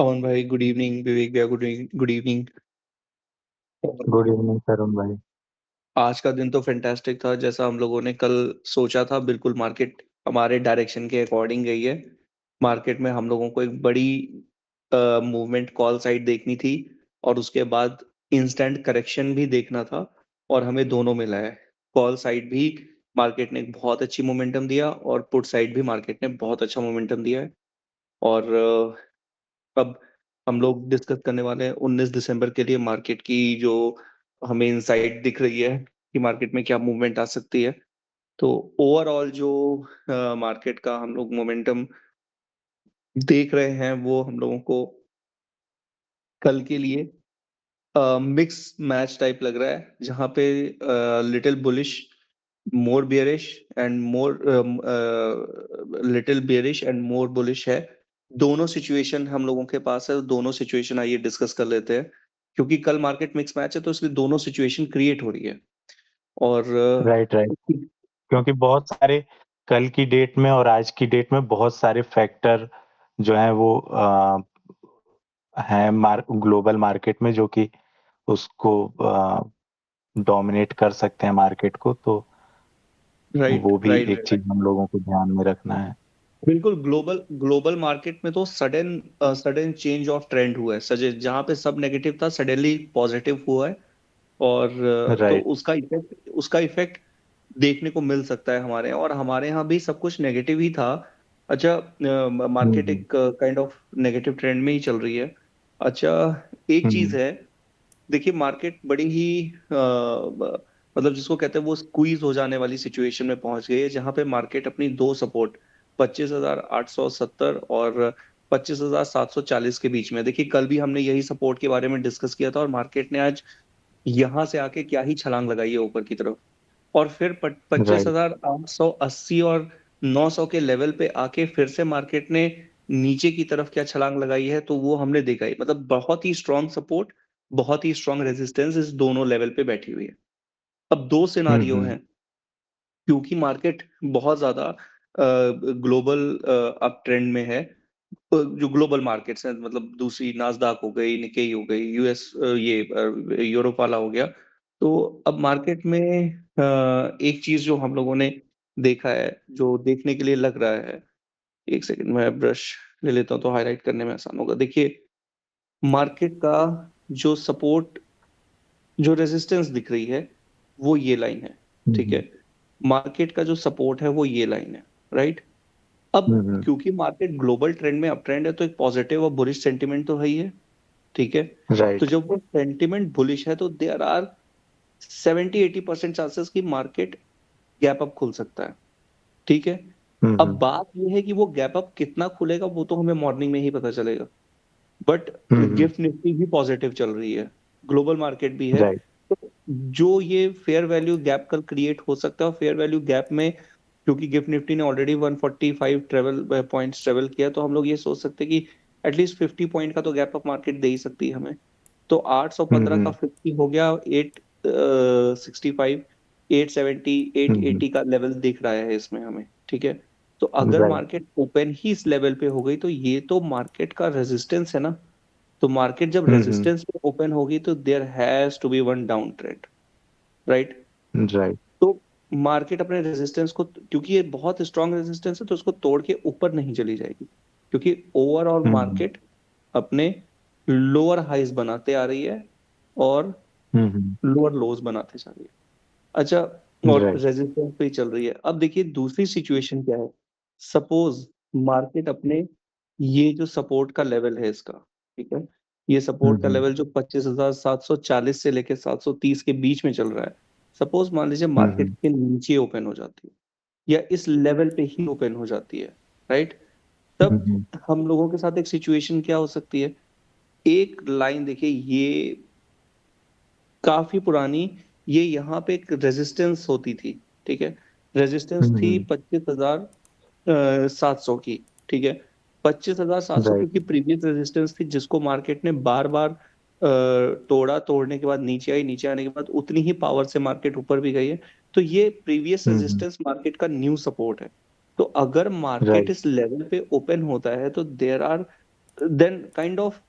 पवन भाई, good evening. Vivek भैया, good evening. Good evening Tarun भाई। आज का दिन तो फैंटास्टिक था। जैसा हम लोगों ने कल सोचा था, बिल्कुल मार्केट हमारे डायरेक्शन के अकॉर्डिंग गई है। मार्केट में हम लोगों को एक बड़ी मूवमेंट कॉल साइड देखनी थी, और उसके बाद इंस्टेंट करेक्शन भी देखना था, और हमें दोनों मिला है। कॉल साइड भी मार्केट ने एक बहुत अच्छी मोमेंटम दिया, और पुट साइड भी मार्केट ने बहुत अच्छा मोमेंटम दिया है। और अब हम लोग डिस्कस करने वाले हैं 19 दिसंबर के लिए मार्केट की, जो हमें इनसाइट दिख रही है कि मार्केट में क्या मूवमेंट आ सकती है। तो ओवरऑल जो मार्केट का हम लोग मोमेंटम देख रहे हैं, वो हम लोगों को कल के लिए मिक्स मैच टाइप लग रहा है, जहां पे little bullish, more bearish and more little bearish and more bullish है। दोनों सिचुएशन हम लोगों के पास है। दोनों सिचुएशन आइए डिस्कस कर लेते हैं, क्योंकि कल मार्केट मिक्स मैच है, तो इसलिए दोनों सिचुएशन क्रिएट हो रही है। और राइट राइट। क्योंकि बहुत सारे कल की डेट में और आज की डेट में बहुत सारे फैक्टर जो हैं वो हैं ग्लोबल मार्केट में, जो कि उसको डोमिनेट कर सकते हैं मार्केट को। तो राइट वो भी राइट एक चीज हम लोगों को ध्यान में रखना है। बिल्कुल। ग्लोबल ग्लोबल मार्केट में तो sudden sudden change of trend हुआ है। सजे जहां पे सब नेगेटिव था, सडनली पॉजिटिव हुआ है। और तो राइट। उसका इफेक्ट देखने को मिल सकता है हमारे यहाँ, और हमारे यहाँ भी सब कुछ नेगेटिव ही था। अच्छा, मार्केट हम्म एक काइंड ऑफ नेगेटिव ट्रेंड में ही चल रही है। अच्छा, एक चीज हम्म है। देखिए, मार्केट बड़ी ही मतलब जिसको कहते हैं वो स्क्वीज हो जाने वाली सिचुएशन में पहुंच गई है, जहां पे मार्केट अपनी दो सपोर्ट 25,870 और 25,740 के बीच में। देखिए, कल भी हमने यही सपोर्ट के बारे में डिस्कस किया था, और मार्केट ने आज यहां से आके क्या ही छलांग लगाई है ऊपर की तरफ। और फिर पच्चीस राइट। हजार आठ सौ अस्सी और 900 के लेवल पे आके फिर से मार्केट ने नीचे की तरफ क्या छलांग लगाई है, तो वो हमने देखा ही। मतलब बहुत ही स्ट्रांग सपोर्ट, बहुत ही स्ट्रांग रेजिस्टेंस इस दोनों लेवल पे बैठी हुई है। अब दो सिनारियो हम्म। हैं, क्योंकि मार्केट बहुत ज्यादा ग्लोबल अप ट्रेंड में है। जो ग्लोबल मार्केट्स हैं, मतलब दूसरी नास्दाक हो गई, निकेई हो गई, यूएस, ये यूरोप वाला हो गया। तो अब मार्केट में एक चीज जो हम लोगों ने देखा है, जो देखने के लिए लग रहा है। एक सेकंड, मैं ब्रश ले लेता हूँ तो हाईलाइट करने में आसान होगा। देखिए, मार्केट का जो सपोर्ट, जो रेजिस्टेंस दिख रही है, वो ये लाइन है। ठीक है। हम्म मार्केट का जो सपोर्ट है वो ये लाइन है। राइट। अब हम्म। क्योंकि मार्केट ग्लोबल ट्रेंड में अप ट्रेंड है, तो एक पॉजिटिव और बुलिश सेंटीमेंट तो है ही है। ठीक है। तो राइट। जब वो सेंटीमेंट बुलिश है, तो देयर आर 70-80% चांसेस कि मार्केट गैप अप खुल सकता है। ठीक है। अब हम्म बात यह है कि वो गैप अप कितना खुलेगा, वो तो हमें मॉर्निंग में ही पता चलेगा। But hmm. गिफ्ट निफ्टी भी पॉजिटिव चल रही है, ग्लोबल मार्केट भी है। राइट। तो जो ये फेयर वैल्यू गैप कल क्रिएट हो सकता है, और फेयर वैल्यू गैप में क्योंकि गिफ्ट निफ्टी ने ऑलरेडी 145 ट्रेवल पॉइंट्स ट्रेवल किया, तो हम लोग ये सोच सकते हैं कि एटलीस्ट 50 पॉइंट का तो गैप अप मार्केट दे ही सकती है हमें। तो 815 का हम्म 50 हो गया, 865, 870, एट हम्म। एटी का लेवल दिख रहा है इसमें हमें। ठीक है। तो अगर राइट। मार्केट ओपन ही इस लेवल पे हो गई, तो ये तो मार्केट का रेजिस्टेंस है ना। तो मार्केट जब हम्म। रेजिस्टेंस पे ओपन होगी, तो there has to be one down trend. Right. Right. तो मार्केट अपने रेजिस्टेंस को, क्योंकि ये बहुत स्ट्रांग रेजिस्टेंस है, तो उसको तोड़ के ऊपर नहीं चली जाएगी, क्योंकि ओवरऑल हम्म मार्केट अपने लोअर हाइज बनाते आ रही है, और हम्म। लोअर लोज बनाते जा रही है। अच्छा, और राइट। रेजिस्टेंस पे ही चल रही है। अब देखिए, दूसरी सिचुएशन क्या है। सपोज मार्केट अपने, ये जो सपोर्ट का लेवल है इसका, ठीक है, ये सपोर्ट का हम्म लेवल जो 25,740 से लेकर 730 के बीच में चल रहा है, सपोज मान लीजिए मार्केट हम्म के नीचे ओपन हो जाती है, या इस लेवल पे ही ओपन हो जाती है। राइट। तब हम्म। हम लोगों के साथ एक सिचुएशन क्या हो सकती है। एक लाइन देखिए, ये काफी पुरानी, ये यहाँ पे एक रेजिस्टेंस होती थी। ठीक है। रेजिस्टेंस थी हम्म। 25,700 की। ठीक है। 25,700 राइट। क्योंकि प्रीवियस रेजिस्टेंस थी, जिसको मार्केट ने बार बार तोड़ा, तोड़ने के बाद नीचे आई, नीचे आने के बाद उतनी ही पावर से मार्केट ऊपर भी गई है। तो ये प्रीवियस हम्म। रेजिस्टेंस मार्केट का न्यू सपोर्ट है। तो अगर मार्केट राइट। इस लेवल पे ओपन होता है, तो there are then kind of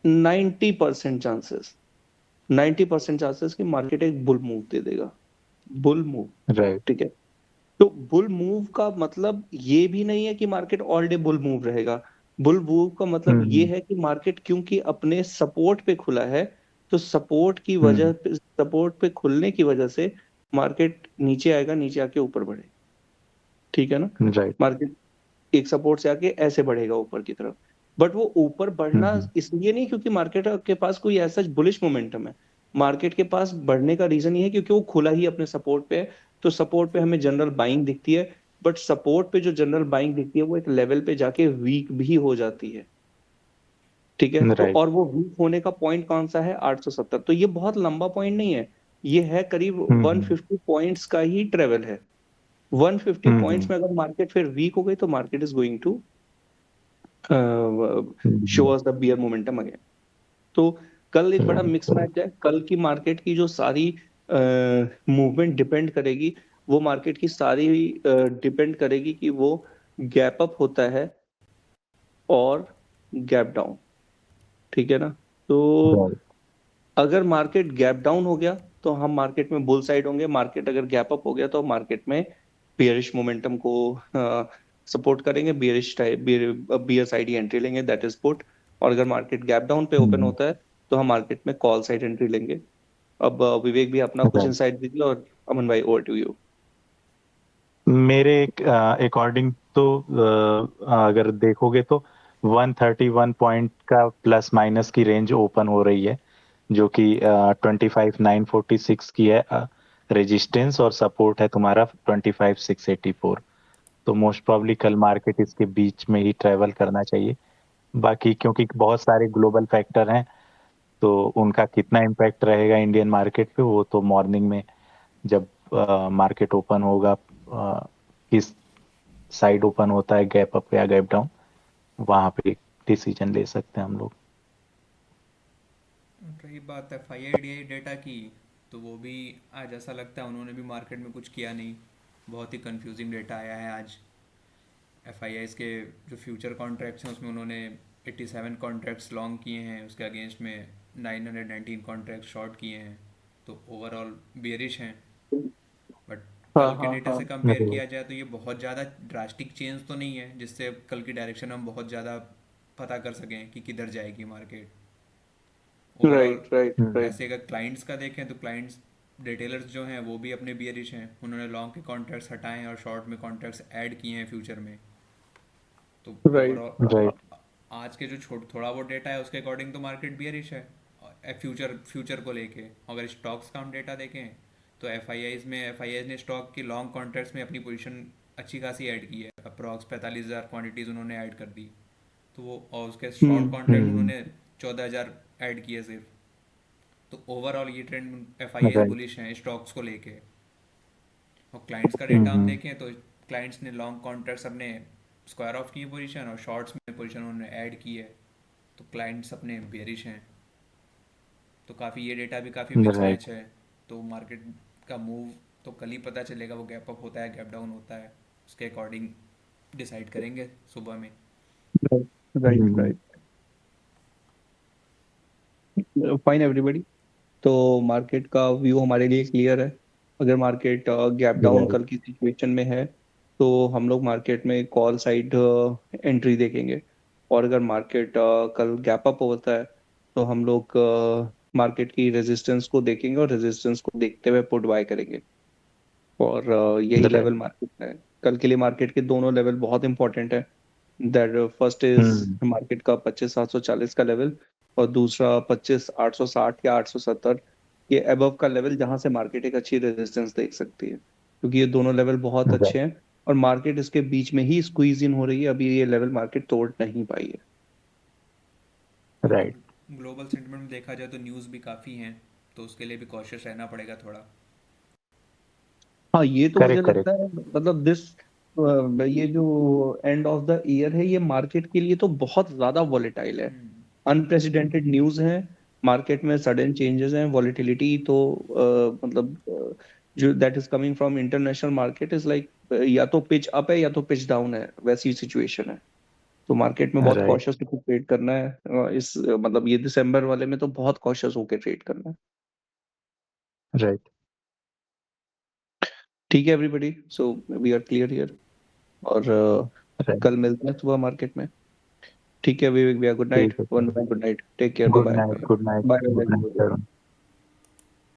90% chances 90% chances कि मार्केट एक बुल मूव दे देगा, बुल मूव। राइट। ठीक है, तो बुल मूव का मतलब ये भी नहीं है कि market all day bull move रहेगा। बुल मूव का मतलब ये हम्म। है कि मार्केट क्योंकि अपने सपोर्ट पे खुला है, तो हम्म। सपोर्ट पे खुलने की वजह से मार्केट नीचे आएगा, नीचे आके ऊपर बढ़ेगा। ठीक है ना, राइट। मार्केट एक सपोर्ट से आके ऐसे बढ़ेगा ऊपर की तरफ। बट वो ऊपर बढ़ना हम्म। इसलिए नहीं क्योंकि मार्केट के पास कोई ऐसा बुलिश मोमेंटम है। मार्केट के पास बढ़ने का रीजन ये है क्योंकि वो खुला ही अपने सपोर्ट पे है। तो सपोर्ट पे हमें जनरल बाइंग दिखती है, बट सपोर्ट पे जो जनरल बाइंग दिखती है वो एक लेवल पे जाके वीक भी हो जाती है। ठीक है, तो राइट। और वो वीक होने का पॉइंट कौन सा है, 870। तो ये बहुत लंबा पॉइंट नहीं है, ये है करीब हम्म। 150 पॉइंट्स का ही ट्रेवल है। 150 हम्म। पॉइंट्स में अगर मार्केट फिर वीक हो गई तो market is going to show hmm. Us the bear momentum again. तो कल एक बड़ा मिक्स राइट। मैच है, कल की मार्केट की जो सारी मूवमेंट डिपेंड करेगी, वो मार्केट की सारी डिपेंड करेगी कि वो गैप अप होता है और गैप डाउन। ठीक है ना, तो राइट। अगर मार्केट गैप डाउन हो गया तो हम मार्केट में बुल साइड होंगे, मार्केट अगर गैप अप हो गया तो मार्केट में बियरिश मोमेंटम को सपोर्ट करेंगे, बियरिश टाइप बियर साइड ही एंट्री लेंगे, दैट इज पुट। और अगर मार्केट गैप डाउन पे ओपन हम्म। होता है तो हम मार्केट में कॉल साइड एंट्री लेंगे। अब विवेक भी अपना कुछ राइट। इंसाइट दीजिए, और अमन भाई ओवर टू यू। मेरे अकॉर्डिंग तो अगर देखोगे तो 131 पॉइंट का प्लस माइनस की रेंज ओपन हो रही है, जो कि 25,946 की है रेजिस्टेंस, और सपोर्ट है तुम्हारा 25,684। तो मोस्ट प्रॉब्ली कल मार्केट इसके बीच में ही ट्रेवल करना चाहिए। बाकी क्योंकि बहुत सारे ग्लोबल फैक्टर हैं, तो उनका कितना इम्पैक्ट रहेगा इंडियन मार्केट पे, वो तो मॉर्निंग में जब मार्केट ओपन होगा, किस साइड ओपन होता है, गैप अप या गैप डाउन, वहां पे डिसीजन ले सकते हैं हम लोग। रही बात FII डेटा की, तो वो भी आज ऐसा लगता है उन्होंने भी मार्केट में कुछ किया नहीं। बहुत ही कंफ्यूजिंग डेटा आया है आज। FIIs के जो फ्यूचर कॉन्ट्रैक्ट्स हैं उसमें उन्होंने 87 कॉन्ट्रैक्ट्स लॉन्ग किए हैं, उसके अगेंस्ट में 919 कॉन्ट्रैक्ट शॉर्ट किए हैं। तो ओवरऑल बियरिश हैं। बट हाँ कल के हाँ डेटा हाँ, से कंपेयर राइट। किया जाए तो ये बहुत ज़्यादा ड्रास्टिक चेंज तो नहीं है जिससे कल की डायरेक्शन हम बहुत ज़्यादा पता कर सकें कि किधर जाएगी market overall. Right right right. ऐसे अगर क्लाइंट्स का देखें तो क्लाइंट्स रिटेलर्स जो हैं वो भी अपने बियरिश हैं, उन्होंने लॉन्ग के कॉन्ट्रैक्ट्स हटाए हैं और शॉर्ट में कॉन्ट्रैक्ट्स ऐड किए हैं फ्यूचर में। तो राइट ओवरऑल आज के जो थोड़ा वो डेटा है उसके अकॉर्डिंग तो मार्केट बियरिश है फ्यूचर को लेके। अगर स्टॉक्स का हम डेटा देखें तो एफ आई आईज ने स्टॉक की लॉन्ग कॉन्ट्रैक्ट्स में अपनी पोजीशन अच्छी खासी ऐड की है, अप्रॉक्स 45,000 क्वांटिटीज़ उन्होंने ऐड कर दी। तो वो और उसके शॉर्ट हम्म कॉन्ट्रैक्ट उन्होंने 14,000 ऐड किए सिर्फ। तो ओवरऑल ये ट्रेंड FIIs राइट। बुलिश हैं स्टॉक्स को लेके। और क्लाइंट्स का डेटा हम देखें तो क्लाइंट्स ने लॉन्ग कॉन्ट्रैक्ट्स अपने स्क्वायर ऑफ की पोजीशन और शॉर्ट्स में पोजीशन उन्होंने ऐड की है। तो क्लाइंट्स अपने बेरिश हैं। तो काफ़ी ये डेटा भी काफ़ी मिक्स राइट। मैच है। तो मार्केट का मूव तो कल ही पता चलेगा, वो गैप अप होता है गैप डाउन होता है, उसके अकॉर्डिंग डिसाइड करेंगे सुबह में। Right right. फाइन एवरीबॉडी, तो मार्केट का व्यू हमारे लिए क्लियर है। अगर मार्केट गैप डाउन राइट। कल की सिचुएशन में है तो हम लोग मार्केट में कॉल साइड एंट्री देखेंगे। और अगर मार्केट कल गैप अप होता है तो हम लोग मार्केट की रेजिस्टेंस को देखेंगे और रेजिस्टेंस को देखते हुए पुट बाय करेंगे। और यही राइट। लेवल मार्केट है कल के लिए। मार्केट के दोनों लेवल बहुत इंपॉर्टेंट है। That first is hmm. Market का 25,740 का लेवल, और दूसरा 25,860 या 870 के अबव का लेवल, जहां से मार्केट एक अच्छी रेजिस्टेंस देख सकती है, क्योंकि ये दोनों लेवल बहुत राइट। अच्छे हैं। और मार्केट इसके बीच में ही स्क्वीज इन हो रही है, अभी ये लेवल मार्केट तोड़ नहीं पाई है। अगर राइट। ग्लोबल सेंटिमेंट में देखा जाए तो न्यूज़ भी काफ़ी हैं, तो उसके लिए भी कॉशियस रहना पड़ेगा थोड़ा। हाँ, ये तो मुझे करेक्ट। लगता करेक्ट। है, मतलब ये जो एंड ऑफ द ईयर है ये मार्केट के लिए तो बहुत ज्यादा वॉलेटाइल है। हम्म। अनप्रेसिडेंटेड न्यूज है, मार्केट में सडन चेंजेस हैं, वॉलेटिलिटी तो मतलब जो that is coming from international market is like या तो पिच अप है या तो पिच डाउन है, वैसी सिचुएशन है। तो मार्केट में बहुत राइट कॉशियस होकर ट्रेड करना है। इस मतलब ये दिसंबर वाले में तो बहुत कॉशियस होकर ट्रेड करना है। राइट ठीक है everybody, so we are clear here. और राइट कल मिलते हैं सुबह मार्केट में। ठीक है विवेक भैया, गुड नाइट। ठीक है one sir. Good night, take care, bye good bye. Night, good night, bye good night bye. Sir.